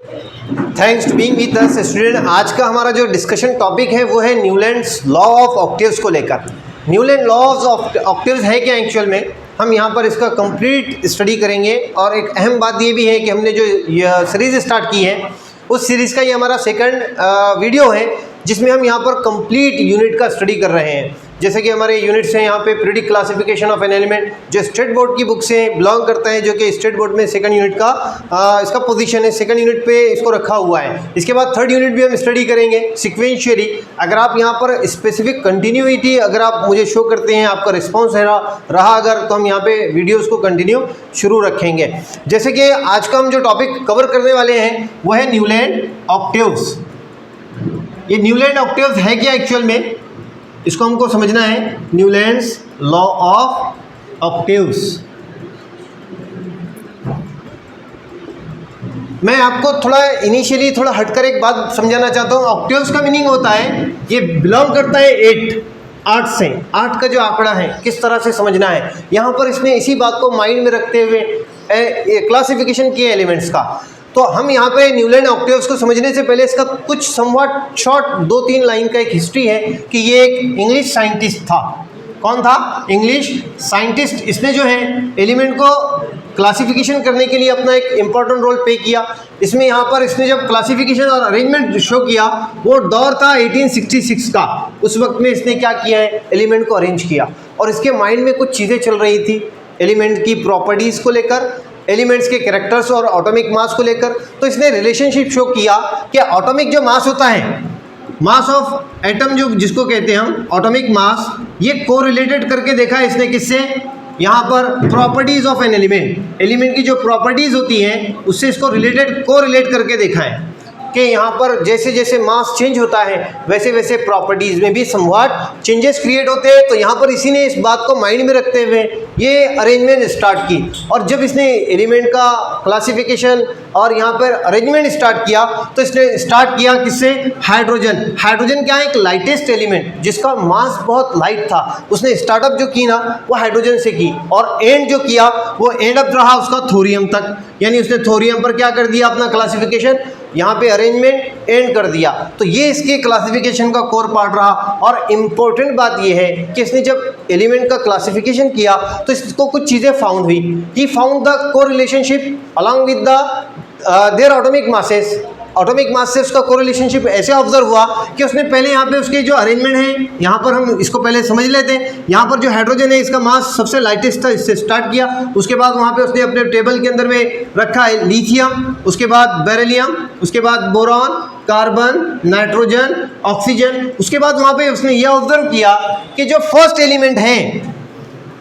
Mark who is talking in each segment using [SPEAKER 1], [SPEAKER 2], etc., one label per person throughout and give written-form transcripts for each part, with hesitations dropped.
[SPEAKER 1] Thanks to being with us student. आज का हमारा जो डिस्कशन टॉपिक है वो है न्यूलैंड्स लॉ ऑफ ऑक्टेव्स को लेकर। न्यूलैंड लॉज ऑफ ऑक्टेव्स है क्या एक्चुअल में, हम यहाँ पर इसका कंप्लीट स्टडी करेंगे। और एक अहम बात ये भी है कि हमने जो सीरीज़ स्टार्ट की है उस सीरीज़ का ये हमारा सेकंड वीडियो है जिसमें हम यहाँ पर कंप्लीट यूनिट का स्टडी कर रहे हैं। जैसे कि हमारे यूनिट्स हैं यहाँ पे periodic classification of an element, जो स्टेट बोर्ड की बुक से बिलोंग करता है, जो कि स्टेट बोर्ड में सेकंड यूनिट का इसका पोजीशन है, सेकंड यूनिट पे इसको रखा हुआ है। इसके बाद थर्ड यूनिट भी हम स्टडी करेंगे सिक्वेंशियली। अगर आप यहाँ पर स्पेसिफिक कंटिन्यूटी अगर आप मुझे शो करते हैं, आपका रिस्पॉन्स रहा अगर, तो हम यहाँ पे वीडियोज़ को कंटिन्यू शुरू रखेंगे। जैसे कि आज का हम जो टॉपिक कवर करने वाले हैं वो है न्यूलैंड ऑक्टेव्स। ये न्यूलैंड ऑक्टेव्स है क्या एक्चुअल में, इसको हमको समझना है। Newlands law of octaves. मैं आपको थोड़ा इनिशियली थोड़ा हटकर एक बात समझाना चाहता हूँ। ऑक्टेव्स का मीनिंग होता है, ये बिलोंग करता है 8 से। 8 का जो आंकड़ा है किस तरह से समझना है, यहाँ पर इसने इसी बात को माइंड में रखते हुए क्लासिफिकेशन किए एलिमेंट्स का। तो हम यहाँ पे न्यूलैंड ऑक्टेव्स को समझने से पहले इसका कुछ समवट शॉर्ट 2-3 लाइन का एक हिस्ट्री है कि ये एक इंग्लिश साइंटिस्ट था। कौन था? English scientist. इसने जो है एलिमेंट को क्लासिफिकेशन करने के लिए अपना एक इम्पॉर्टेंट रोल प्ले किया। इसमें यहाँ पर इसने जब क्लासिफिकेशन और अरेंजमेंट शो किया, वो दौर था 1866 का। उस वक्त में इसने क्या किया है, एलिमेंट को अरेंज किया। और इसके माइंड में कुछ चीज़ें चल रही थी एलिमेंट की प्रॉपर्टीज़ को लेकर, एलिमेंट्स के कैरेक्टर्स और एटॉमिक मास को लेकर। तो इसने रिलेशनशिप शो किया कि एटॉमिक जो मास होता है, मास ऑफ एटम जो जिसको कहते हैं हम एटॉमिक मास, ये कोरिलेटेड करके देखा है इसने किससे, यहाँ पर properties of an element. Element की जो प्रॉपर्टीज होती हैं उससे इसको कोरिलेट करके देखा है कि यहाँ पर जैसे जैसे मास चेंज होता है वैसे वैसे प्रॉपर्टीज़ में भी समवट चेंजेस क्रिएट होते हैं। तो यहाँ पर इसी ने इस बात को माइंड में रखते हुए ये अरेंजमेंट स्टार्ट की। और जब इसने एलिमेंट का क्लासिफिकेशन और यहाँ पर अरेंजमेंट स्टार्ट किया तो इसने स्टार्ट किया किससे, हाइड्रोजन। हाइड्रोजन क्या है, एक लाइटेस्ट एलिमेंट जिसका मास बहुत लाइट था। उसने स्टार्टअप जो की ना वो हाइड्रोजन से की, और एंड जो किया वो एंड अप रहा उसका थोरियम तक। यानी उसने थोरियम पर क्या कर दिया, अपना क्लासिफिकेशन यहाँ पे अरेंजमेंट एंड कर दिया। तो ये इसके क्लासिफिकेशन का कोर पार्ट रहा। और इम्पोर्टेंट बात ये है कि इसने जब एलिमेंट का क्लासिफिकेशन किया तो इसको कुछ चीज़ें फाउंड हुई। He found the correlationship along with the their atomic masses. Atomic mass से उसका कोरिलेशनशिप ऐसे ऑब्जर्व हुआ कि उसने पहले यहाँ पे उसके जो अरेंजमेंट है, यहाँ पर हम इसको पहले समझ लेते हैं। यहाँ पर जो हाइड्रोजन है इसका मास सबसे लाइटेस्ट था, इससे स्टार्ट किया। उसके बाद वहाँ पे उसने अपने टेबल के अंदर में रखा है लिथियम, उसके बाद बेरिलियम, उसके बाद बोरॉन, कार्बन, नाइट्रोजन, ऑक्सीजन। उसके बाद वहाँ पे उसने यह ऑब्जर्व किया कि जो फर्स्ट एलिमेंट है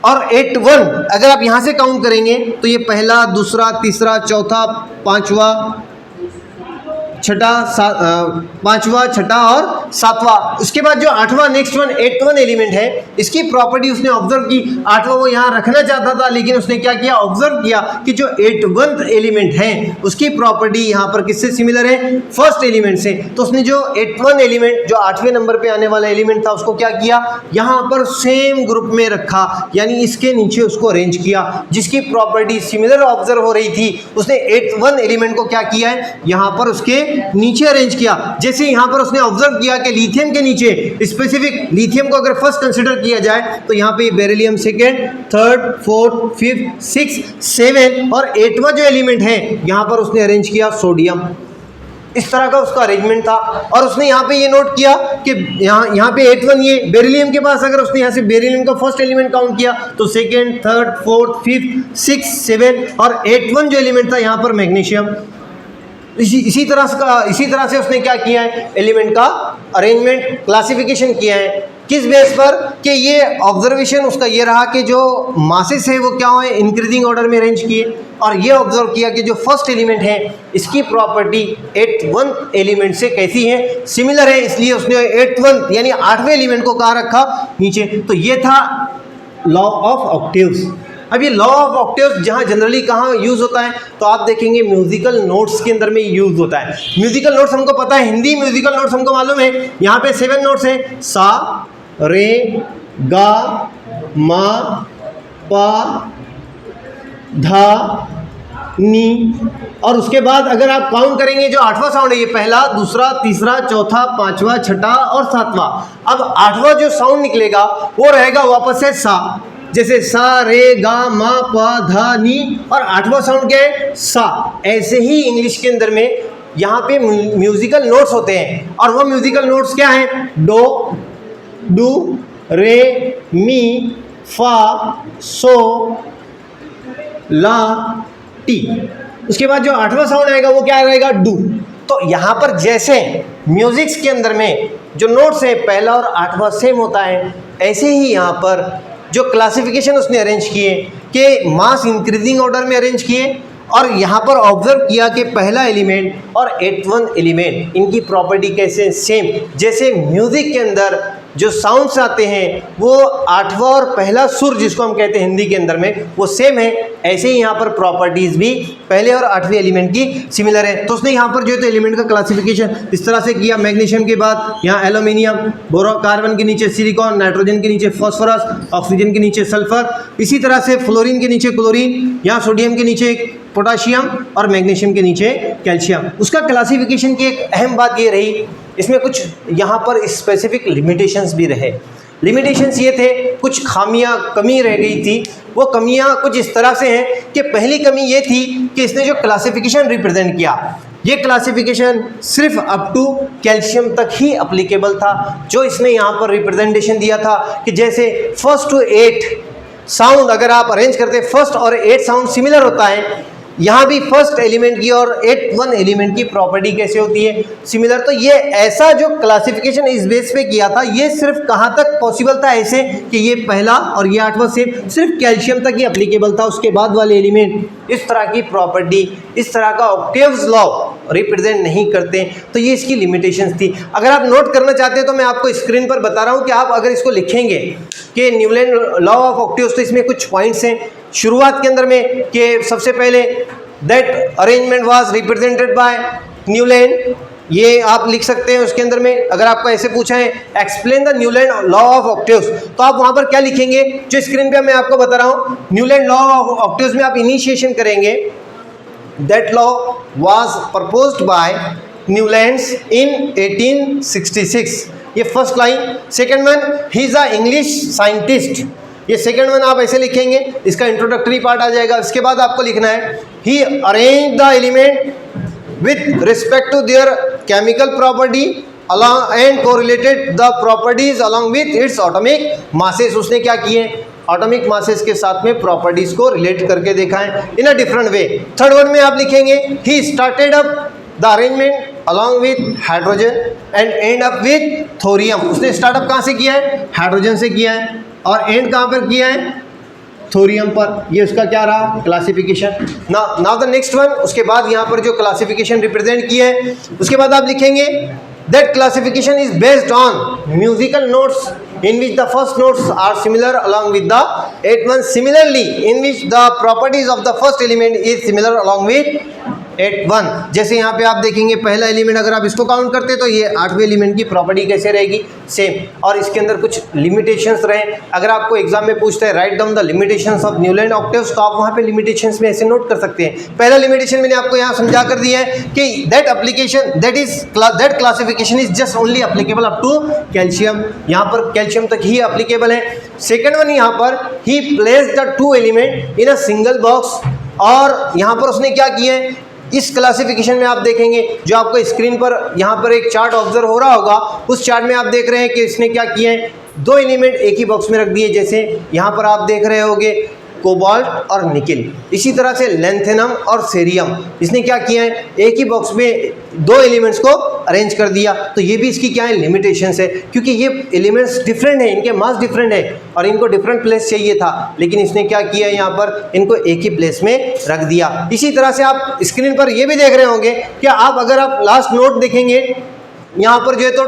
[SPEAKER 1] और 8-1 अगर आप यहाँ से काउंट करेंगे तो ये पहला, दूसरा, तीसरा, चौथा, पांचवा, पांचवा, छठा और सातवां। उसके बाद जो 8वां नेक्स्ट वन 8th एलिमेंट है, इसकी प्रॉपर्टी उसने ऑब्जर्व की। 8वां वो यहाँ रखना चाहता था, लेकिन उसने क्या किया, ऑब्जर्व किया कि जो 8th एलिमेंट है उसकी प्रॉपर्टी यहाँ पर किससे सिमिलर है, फर्स्ट एलिमेंट से। तो उसने जो 8th एलिमेंट, जो 8वें नंबर पे आने वाला एलिमेंट था, उसको क्या किया, यहाँ पर सेम ग्रुप में रखा, यानी इसके नीचे उसको अरेंज किया। जिसकी प्रॉपर्टी सिमिलर ऑब्जर्व हो रही थी, उसने 8th एलिमेंट को क्या किया है, यहाँ पर उसके नीचे अरेंज किया। जैसे यहाँ पर उसने ऑब्जर्व किया कि लिथियम के नीचे, स्पेसिफिक लिथियम को अगर फर्स्ट कंसीडर किया जाए तो यहाँ पे beryllium second, third, fourth, fifth, 6, 7 और 8वां जो एलिमेंट है यहाँ पर उसने अरेंज किया सोडियम। इस तरह का उसका अरेंजमेंट था। और उसने यहाँ पे ये नोट किया कि यहाँ पे 8th ये बेरिलियम के पास, अगर उसने यहाँ से बेरिलियम का फर्स्ट एलिमेंट काउंट किया तो सेकेंड, थर्ड, फोर्थ, फिफ्थ, 6, 7 और 8th जो एलिमेंट था यहाँ पर मैग्नीशियम। इसी तरह से उसने क्या किया है, एलिमेंट का अरेंजमेंट, क्लासिफिकेशन किया है। किस बेस पर कि ये ऑब्जर्वेशन उसका ये रहा कि जो मासेस है वो क्या हुए, इंक्रीजिंग ऑर्डर में अरेंज किए। और ये ऑब्जर्व किया कि जो फर्स्ट एलिमेंट है इसकी प्रॉपर्टी 8th एलिमेंट से कैसी है, सिमिलर है। इसलिए उसने 8th यानी 8वें एलिमेंट को कहाँ रखा, नीचे। तो ये था लॉ ऑफ ऑक्टेव्स। अब ये लॉ ऑफ ऑक्टेव्स जहाँ जनरली कहाँ यूज़ होता है, तो आप देखेंगे म्यूजिकल नोट्स के अंदर में यूज़ होता है। म्यूजिकल नोट्स हमको पता है, हिंदी म्यूजिकल नोट्स हमको मालूम है। यहाँ पे 7 नोट्स हैं, सा, रे, गा, मा, पा, धा, नी, और उसके बाद अगर आप काउंट करेंगे जो आठवां साउंड है, ये पहला, दूसरा, तीसरा, चौथा, पांचवा, छठा और सातवां। अब आठवां जो साउंड निकलेगा वो रहेगा वापस से सा, जैसे सा रे गा मा पा धा नी, और आठवां साउंड क्या है, सा। ऐसे ही इंग्लिश के अंदर में यहाँ पे म्यूजिकल नोट्स होते हैं, और वो म्यूजिकल नोट्स क्या हैं, डो, डू, रे, मी, फा, सो, ला, टी। उसके बाद जो आठवां साउंड आएगा वो क्या रहेगा, डू। तो यहाँ पर जैसे म्यूजिक्स के अंदर में जो नोट्स है पहला और आठवां सेम होता है, ऐसे ही यहाँ पर जो क्लासिफिकेशन उसने अरेंज किए कि मास इंक्रीजिंग ऑर्डर में अरेंज किए, और यहाँ पर ऑब्जर्व किया कि पहला एलिमेंट और 8th एलिमेंट इनकी प्रॉपर्टी कैसे सेम, जैसे म्यूजिक के अंदर जो साउंड्स आते हैं वो आठवां और पहला सुर जिसको हम कहते हैं हिंदी के अंदर में वो सेम है, ऐसे ही यहाँ पर प्रॉपर्टीज़ भी पहले और आठवें एलिमेंट की सिमिलर है। तो उसने यहाँ पर जो है तो एलिमेंट का क्लासिफिकेशन इस तरह से किया, मैग्नीशियम के बाद यहाँ एल्यूमिनियम, बोरो, कार्बन के नीचे सिलिकॉन, नाइट्रोजन के नीचे फॉस्फोरस, ऑक्सीजन के नीचे सल्फर, इसी तरह से फ्लोरीन के नीचे क्लोरीन, यहाँ सोडियम के नीचे पोटाशियम और मैग्नीशियम के नीचे कैल्शियम। उसका क्लासिफिकेशन की एक अहम बात ये रही, इसमें कुछ यहाँ पर स्पेसिफिक लिमिटेशंस भी रहे। लिमिटेशंस ये थे, कुछ खामियां, कमी रह गई थी। वो कमियां कुछ इस तरह से हैं कि पहली कमी ये थी कि इसने जो क्लासिफिकेशन रिप्रेजेंट किया, ये क्लासिफिकेशन सिर्फ अप टू कैल्शियम तक ही अप्लीकेबल था। जो इसने यहाँ पर रिप्रेजेंटेशन दिया था कि जैसे 1 to 8 साउंड अगर आप अरेंज करते हैं, 1 और 8 साउंड सिमिलर होता है, यहाँ भी फर्स्ट एलिमेंट की और 8th एलिमेंट की प्रॉपर्टी कैसे होती है, सिमिलर। तो ये ऐसा जो क्लासिफिकेशन इस बेस पे किया था, ये सिर्फ कहाँ तक पॉसिबल था, ऐसे कि ये पहला और ये 8वां सेम सिर्फ कैल्शियम तक ही अप्लीकेबल था। उसके बाद वाले एलिमेंट इस तरह की प्रॉपर्टी, इस तरह का ऑक्टेव्स लॉ रिप्रेजेंट नहीं करते, तो ये इसकी लिमिटेशंस थी। अगर आप नोट करना चाहते हैं तो मैं आपको स्क्रीन पर बता रहा हूँ कि आप अगर इसको लिखेंगे कि न्यूलैंड लॉ ऑफ ऑक्टेव्स, तो इसमें कुछ पॉइंट्स हैं शुरुआत के अंदर में कि सबसे पहले that arrangement was represented by Newland, ये आप लिख सकते हैं। उसके अंदर में अगर आपको ऐसे पूछा है explain the Newland law of octaves, तो आप वहां पर क्या लिखेंगे, जो स्क्रीन पे मैं आपको बता रहा हूँ, न्यूलैंड लॉ ऑफ ऑक्टेव्स में आप इनिशिएशन करेंगे, that law was proposed by Newlands in 1866, ये first line. Second one, he is a English scientist, ये सेकंड वन आप ऐसे लिखेंगे, इसका इंट्रोडक्टरी पार्ट आ जाएगा। इसके बाद आपको लिखना है he arrange the element with respect to their chemical property along and correlated the properties along with its atomic masses। उसने क्या किए, एटॉमिक मासेस के साथ में प्रॉपर्टीज को रिलेट करके देखा है in a different way. Third one में आप लिखेंगे he started up the arrangement along with hydrogen and end up with thorium. उसने स्टार्टअप कहाँ से किया है, हाइड्रोजन से किया है, और एंड कहाँ पर किया है, थोरियम पर। ये उसका क्या रहा, classification. Now the next one, उसके बाद यहाँ पर जो क्लासिफिकेशन रिप्रेजेंट किया है, उसके बाद आप लिखेंगे that classification is based on musical notes in which the first notes are similar along with the 8th one, similarly in which the properties of the first element is similar along with 8th one। जैसे यहाँ पे आप देखेंगे पहला element अगर आप इसको count करते तो ये 8वें एलिमेंट की प्रॉपर्टी कैसे रहेगी, सेम। और इसके अंदर कुछ लिमिटेशंस रहे, अगर आपको एग्जाम में पूछते हैं write down the limitations of Newland octaves, तो आप वहाँ पे लिमिटेशंस में ऐसे नोट कर सकते हैं। पहला लिमिटेशन मैंने आपको यहाँ समझा कर दिया है कि that application that classification is just only applicable up to calcium, यहाँ पर कैल्शियम तक ही अप्लीकेबल है। सेकेंड वन, यहाँ पर he place the 2 element in a single box, और यहाँ पर उसने क्या किया है, इस क्लासिफिकेशन में आप देखेंगे जो आपको स्क्रीन पर यहाँ पर एक चार्ट ऑब्जर्व हो रहा होगा, उस चार्ट में आप देख रहे हैं कि इसने क्या किया है, 2 एलिमेंट एक ही बॉक्स में रख दिए। जैसे यहाँ पर आप देख रहे होगे कोबाल्ट और निकिल, इसी तरह से लेंथेनम और सेरियम, इसने क्या किया है, एक ही बॉक्स में 2 एलिमेंट्स को अरेंज कर दिया। तो ये भी इसकी क्या है, लिमिटेशंस है, क्योंकि ये एलिमेंट्स डिफरेंट है, इनके मास डिफरेंट है और इनको डिफरेंट प्लेस चाहिए था, लेकिन इसने क्या किया, यहाँ पर इनको एक ही प्लेस में रख दिया। इसी तरह से आप स्क्रीन पर ये भी देख रहे होंगे कि आप अगर आप लास्ट नोट देखेंगे यहाँ पर जो है तो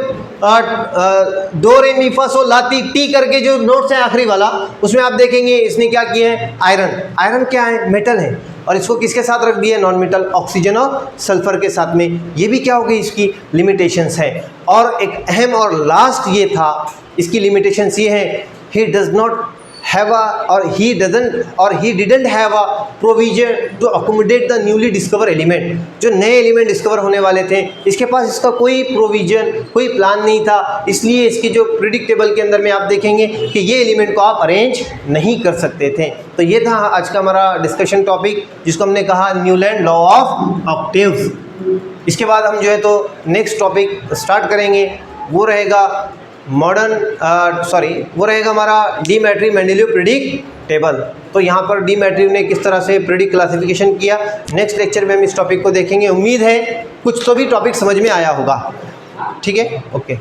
[SPEAKER 1] डो रे मी फा सो ला टी टी करके जो नोट्स है आखिरी वाला, उसमें आप देखेंगे इसने क्या किया है, आयरन। आयरन क्या है, मेटल है, और इसको किसके साथ रख दिया, नॉन मेटल, ऑक्सीजन और सल्फर के साथ में। ये भी क्या हो गई, इसकी लिमिटेशंस है। और एक अहम और लास्ट ये था, इसकी लिमिटेशंस ये है, he does not have a or he didn't have a provision to accommodate the newly discovered element। जो नए एलिमेंट डिस्कवर होने वाले थे इसके पास इसका कोई प्रोविजन, कोई प्लान नहीं था, इसलिए इसकी जो प्रिडिक्टेबल के अंदर में आप देखेंगे कि ये एलिमेंट को आप अरेंज नहीं कर सकते थे। तो ये था आज का हमारा डिस्कशन टॉपिक जिसको हमने कहा न्यूलैंड लॉ ऑफ ऑक्टेव्स। इसके बाद हम जो है तो नेक्स्ट टॉपिक स्टार्ट करेंगे, वो रहेगा वो रहेगा हमारा डी मैट्रिव मेंडेलीव प्रिडिक्ट टेबल। तो यहाँ पर डी मैट्रिव ने किस तरह से प्रिडिक्ट क्लासिफिकेशन किया, नेक्स्ट लेक्चर में हम इस टॉपिक को देखेंगे। उम्मीद है कुछ तो भी टॉपिक समझ में आया होगा। ठीक है, ओके।